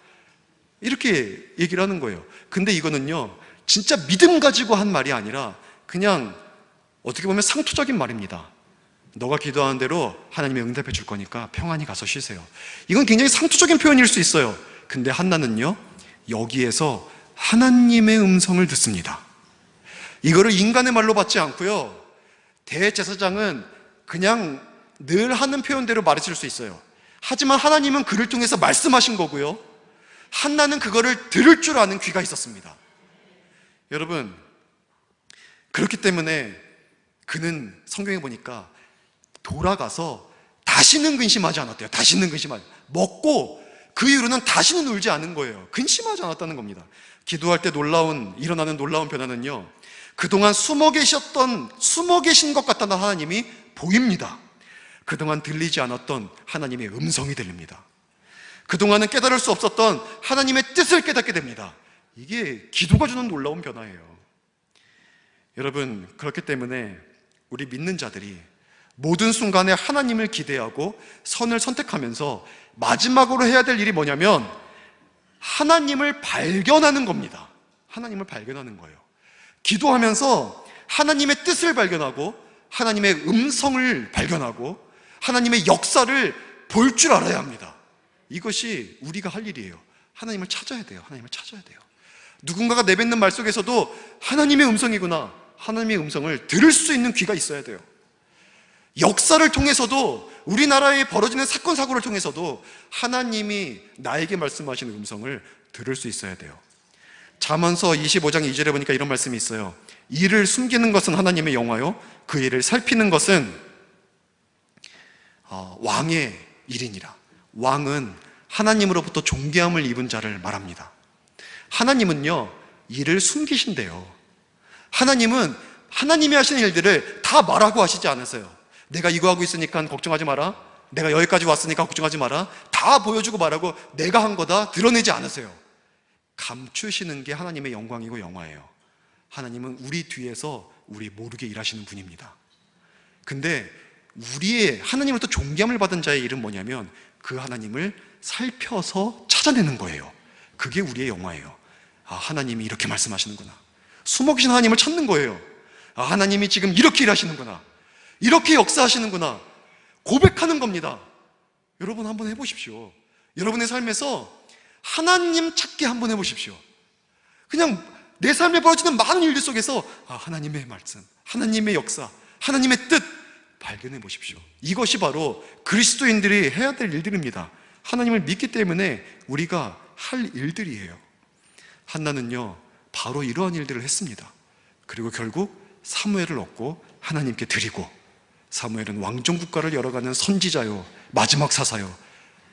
이렇게 얘기를 하는 거예요. 근데 이거는요, 진짜 믿음 가지고 한 말이 아니라 그냥 어떻게 보면 상투적인 말입니다. 너가 기도하는 대로 하나님이 응답해 줄 거니까 평안히 가서 쉬세요. 이건 굉장히 상투적인 표현일 수 있어요. 근데 한나는요, 여기에서 하나님의 음성을 듣습니다. 이거를 인간의 말로 받지 않고요, 대제사장은 그냥 늘 하는 표현대로 말했을 수 있어요. 하지만 하나님은 그를 통해서 말씀하신 거고요, 한나는 그거를 들을 줄 아는 귀가 있었습니다. 여러분, 그렇기 때문에 그는 성경에 보니까 돌아가서 다시는 근심하지 않았대요. 다시는 근심하지. 먹고 그 이후로는 다시는 울지 않은 거예요. 근심하지 않았다는 겁니다. 기도할 때 일어나는 놀라운 변화는요, 그동안 숨어 계신 것 같다는 하나님이 보입니다. 그동안 들리지 않았던 하나님의 음성이 들립니다. 그동안은 깨달을 수 없었던 하나님의 뜻을 깨닫게 됩니다. 이게 기도가 주는 놀라운 변화예요. 여러분, 그렇기 때문에 우리 믿는 자들이 모든 순간에 하나님을 기대하고 선을 선택하면서 마지막으로 해야 될 일이 뭐냐면 하나님을 발견하는 겁니다. 하나님을 발견하는 거예요. 기도하면서 하나님의 뜻을 발견하고 하나님의 음성을 발견하고 하나님의 역사를 볼 줄 알아야 합니다. 이것이 우리가 할 일이에요. 하나님을 찾아야 돼요. 하나님을 찾아야 돼요. 누군가가 내뱉는 말 속에서도 하나님의 음성이구나, 하나님의 음성을 들을 수 있는 귀가 있어야 돼요. 역사를 통해서도, 우리나라에 벌어지는 사건 사고를 통해서도 하나님이 나에게 말씀하시는 음성을 들을 수 있어야 돼요. 잠언서 25장 2절에 보니까 이런 말씀이 있어요. 이를 숨기는 것은 하나님의 영화요, 그 일을 살피는 것은 왕의 일이니라. 왕은 하나님으로부터 존귀함을 입은 자를 말합니다. 하나님은요, 일을 숨기신대요. 하나님은 하나님이 하시는 일들을 다 말하고 하시지 않으세요. 내가 이거 하고 있으니까 걱정하지 마라, 내가 여기까지 왔으니까 걱정하지 마라, 다 보여주고 말하고 내가 한 거다 드러내지 않으세요. 감추시는 게 하나님의 영광이고 영화예요. 하나님은 우리 뒤에서 우리 모르게 일하시는 분입니다. 근데 우리의 하나님으로부터 존귀함을 받은 자의 일은 뭐냐면 그 하나님을 살펴서 찾아내는 거예요. 그게 우리의 영화예요. 하나님이 이렇게 말씀하시는구나. 숨어 계신 하나님을 찾는 거예요. 하나님이 지금 이렇게 일하시는구나, 이렇게 역사하시는구나, 고백하는 겁니다. 여러분 한번 해보십시오. 여러분의 삶에서 하나님 찾기 한번 해보십시오. 그냥 내 삶에 벌어지는 많은 일들 속에서 하나님의 말씀, 하나님의 역사, 하나님의 뜻 발견해 보십시오. 이것이 바로 그리스도인들이 해야 될 일들입니다. 하나님을 믿기 때문에 우리가 할 일들이에요. 한나는요, 바로 이러한 일들을 했습니다. 그리고 결국 사무엘을 얻고 하나님께 드리고, 사무엘은 왕정국가를 열어가는 선지자요, 마지막 사사요,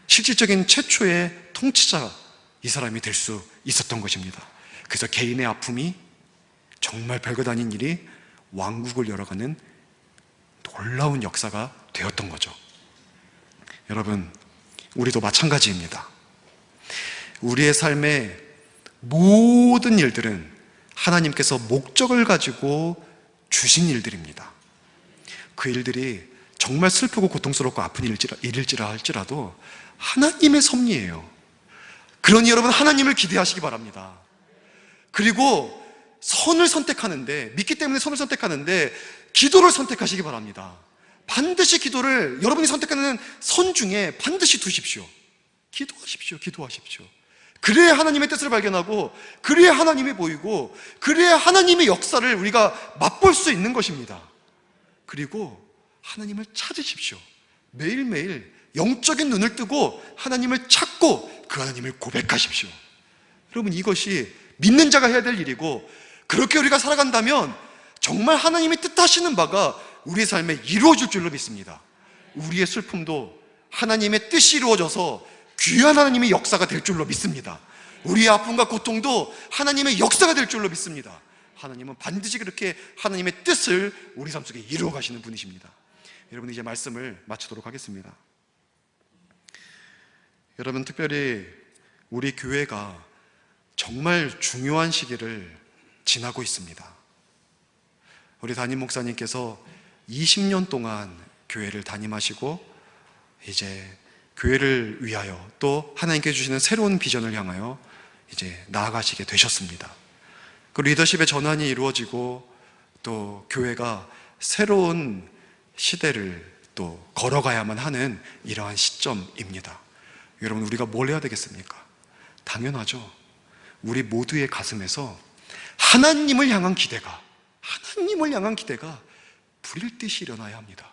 실질적인 최초의 통치자, 이 사람이 될 수 있었던 것입니다. 그래서 개인의 아픔이 정말 별것 아닌 일이 왕국을 열어가는 놀라운 역사가 되었던 거죠. 여러분, 우리도 마찬가지입니다. 우리의 삶의 모든 일들은 하나님께서 목적을 가지고 주신 일들입니다. 그 일들이 정말 슬프고 고통스럽고 아픈 일일지라 할지라도 하나님의 섭리예요. 그러니 여러분, 하나님을 기대하시기 바랍니다. 그리고 선을 선택하는데, 믿기 때문에 선을 선택하는데 기도를 선택하시기 바랍니다. 반드시 기도를, 여러분이 선택하는 선 중에 반드시 두십시오. 기도하십시오. 그래야 하나님의 뜻을 발견하고, 그래야 하나님이 보이고, 그래야 하나님의 역사를 우리가 맛볼 수 있는 것입니다. 그리고 하나님을 찾으십시오. 매일매일 영적인 눈을 뜨고 하나님을 찾고 그 하나님을 고백하십시오. 여러분, 이것이 믿는 자가 해야 될 일이고, 그렇게 우리가 살아간다면 정말 하나님이 뜻하시는 바가 우리의 삶에 이루어질 줄로 믿습니다. 우리의 슬픔도 하나님의 뜻이 이루어져서 귀한 하나님의 역사가 될 줄로 믿습니다. 우리의 아픔과 고통도 하나님의 역사가 될 줄로 믿습니다. 하나님은 반드시 그렇게 하나님의 뜻을 우리 삶 속에 이루어 가시는 분이십니다. 여러분, 이제 말씀을 마치도록 하겠습니다. 여러분, 특별히 우리 교회가 정말 중요한 시기를 지나고 있습니다. 우리 담임 목사님께서 20년 동안 교회를 담임하시고, 이제 교회를 위하여 또 하나님께 주시는 새로운 비전을 향하여 이제 나아가시게 되셨습니다. 그 리더십의 전환이 이루어지고, 또 교회가 새로운 시대를 또 걸어가야만 하는 이러한 시점입니다. 여러분, 우리가 뭘 해야 되겠습니까? 당연하죠. 우리 모두의 가슴에서 하나님을 향한 기대가 불일 듯이 일어나야 합니다.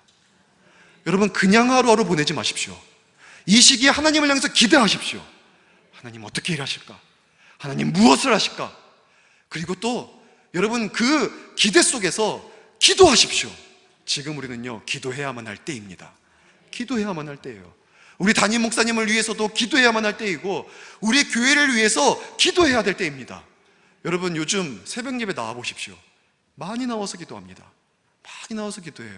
여러분, 그냥 하루하루 보내지 마십시오. 이 시기에 하나님을 향해서 기대하십시오. 하나님 어떻게 일하실까? 하나님 무엇을 하실까? 그리고 또 여러분, 그 기대 속에서 기도하십시오. 지금 우리는요, 기도해야만 할 때입니다. 기도해야만 할 때예요. 우리 담임 목사님을 위해서도 기도해야만 할 때이고, 우리 교회를 위해서 기도해야 될 때입니다. 여러분, 요즘 새벽 예배 나와 보십시오. 많이 나와서 기도합니다. 많이 나와서 기도해요.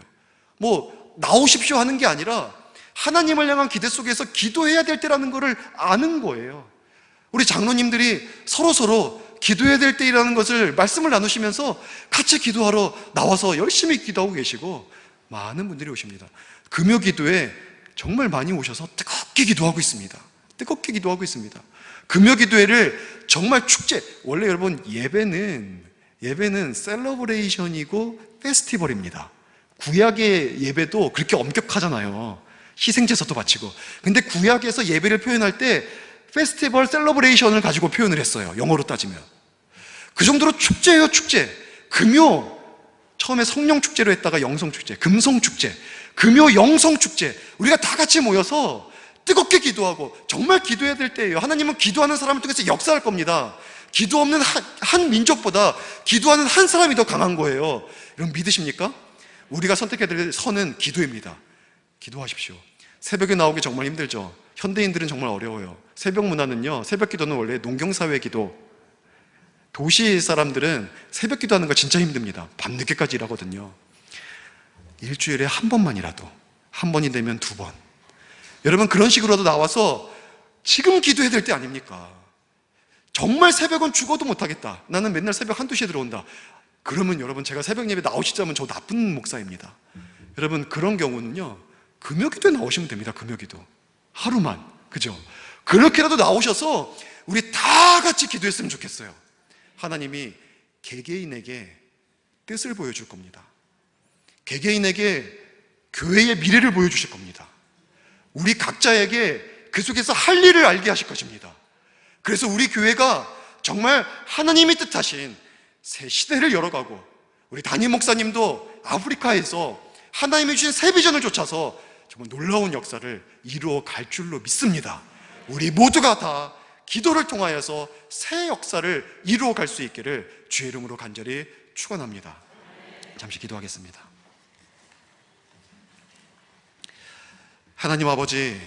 뭐 나오십시오 하는 게 아니라 하나님을 향한 기대 속에서 기도해야 될 때라는 것을 아는 거예요. 우리 장로님들이 서로 기도해야 될 때이라는 것을 말씀을 나누시면서 같이 기도하러 나와서 열심히 기도하고 계시고, 많은 분들이 오십니다. 금요 기도에 정말 많이 오셔서 뜨겁게 기도하고 있습니다. 뜨겁게 기도하고 있습니다. 금요 기도회를 정말 축제, 원래 여러분 예배는 셀러브레이션이고 페스티벌입니다. 구약의 예배도 그렇게 엄격하잖아요. 희생제사도 바치고. 근데 구약에서 예배를 표현할 때 페스티벌, 셀러브레이션을 가지고 표현을 했어요. 영어로 따지면. 그 정도로 축제예요, 축제. 금요, 처음에 성령축제로 했다가 영성축제, 금성축제, 금요 영성축제. 우리가 다 같이 모여서 뜨겁게 기도하고, 정말 기도해야 될 때예요. 하나님은 기도하는 사람을 통해서 역사할 겁니다. 기도 없는 한 민족보다 기도하는 한 사람이 더 강한 거예요. 여러분, 믿으십니까? 우리가 선택해야 될 선은 기도입니다. 기도하십시오. 새벽에 나오기 정말 힘들죠. 현대인들은 정말 어려워요. 새벽 문화는요, 새벽 기도는 원래 농경사회 기도. 도시 사람들은 새벽 기도하는 거 진짜 힘듭니다. 밤늦게까지 일하거든요. 일주일에 한 번만이라도, 한 번이 되면 두 번. 여러분, 그런 식으로라도 나와서 지금 기도해야 될 때 아닙니까? 정말 새벽은 죽어도 못하겠다. 나는 맨날 새벽 1-2시에 들어온다. 그러면 여러분, 제가 새벽 예배 나오시자면 저 나쁜 목사입니다. 여러분, 그런 경우는요, 금요기도에 나오시면 됩니다. 금요기도 하루만, 그죠? 그렇게라도 나오셔서 우리 다 같이 기도했으면 좋겠어요. 하나님이 개개인에게 뜻을 보여줄 겁니다. 개개인에게 교회의 미래를 보여주실 겁니다. 우리 각자에게 그 속에서 할 일을 알게 하실 것입니다. 그래서 우리 교회가 정말 하나님이 뜻하신 새 시대를 열어가고, 우리 담임 목사님도 아프리카에서 하나님이 주신 새 비전을 쫓아서 정말 놀라운 역사를 이루어 갈 줄로 믿습니다. 우리 모두가 다 기도를 통하여서 새 역사를 이루어 갈 수 있기를 주의 이름으로 간절히 축원합니다. 잠시 기도하겠습니다. 하나님 아버지,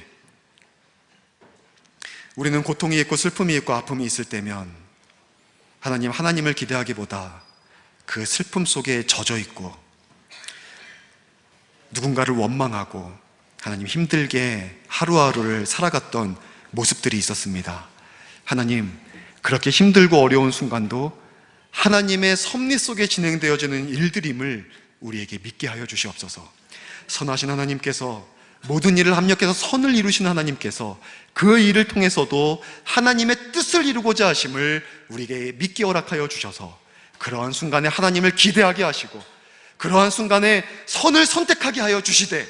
우리는 고통이 있고 슬픔이 있고 아픔이 있을 때면 하나님을 기대하기보다 그 슬픔 속에 젖어 있고 누군가를 원망하고 하나님 힘들게 하루하루를 살아갔던 모습들이 있었습니다. 하나님, 그렇게 힘들고 어려운 순간도 하나님의 섭리 속에 진행되어지는 일들임을 우리에게 믿게 하여 주시옵소서. 선하신 하나님께서 모든 일을 합력해서 선을 이루신 하나님께서 그 일을 통해서도 하나님의 뜻을 이루고자 하심을 우리에게 믿게 허락하여 주셔서 그러한 순간에 하나님을 기대하게 하시고 그러한 순간에 선을 선택하게 하여 주시되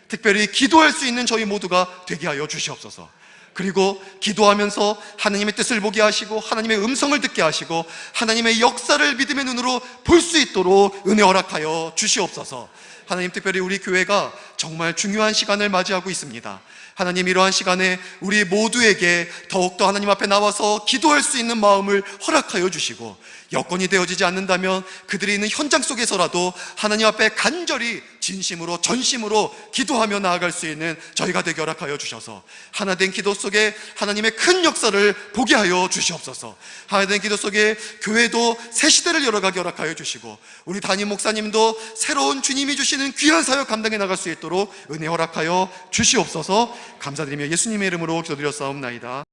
특별히 기도할 수 있는 저희 모두가 되게 하여 주시옵소서. 그리고 기도하면서 하나님의 뜻을 보게 하시고 하나님의 음성을 듣게 하시고 하나님의 역사를 믿음의 눈으로 볼 수 있도록 은혜 허락하여 주시옵소서. 하나님, 특별히 우리 교회가 정말 중요한 시간을 맞이하고 있습니다. 하나님, 이러한 시간에 우리 모두에게 더욱더 하나님 앞에 나와서 기도할 수 있는 마음을 허락하여 주시고 여건이 되어지지 않는다면 그들이 있는 현장 속에서라도 하나님 앞에 간절히 진심으로 전심으로 기도하며 나아갈 수 있는 저희가 되게 허락하여 주셔서 하나된 기도 속에 하나님의 큰 역사를 보게 하여 주시옵소서. 하나된 기도 속에 교회도 새 시대를 열어가게 허락하여 주시고 우리 담임 목사님도 새로운 주님이 주시는 귀한 사역 감당해 나갈 수 있도록 은혜 허락하여 주시옵소서. 감사드리며 예수님의 이름으로 기도드렸사옵나이다.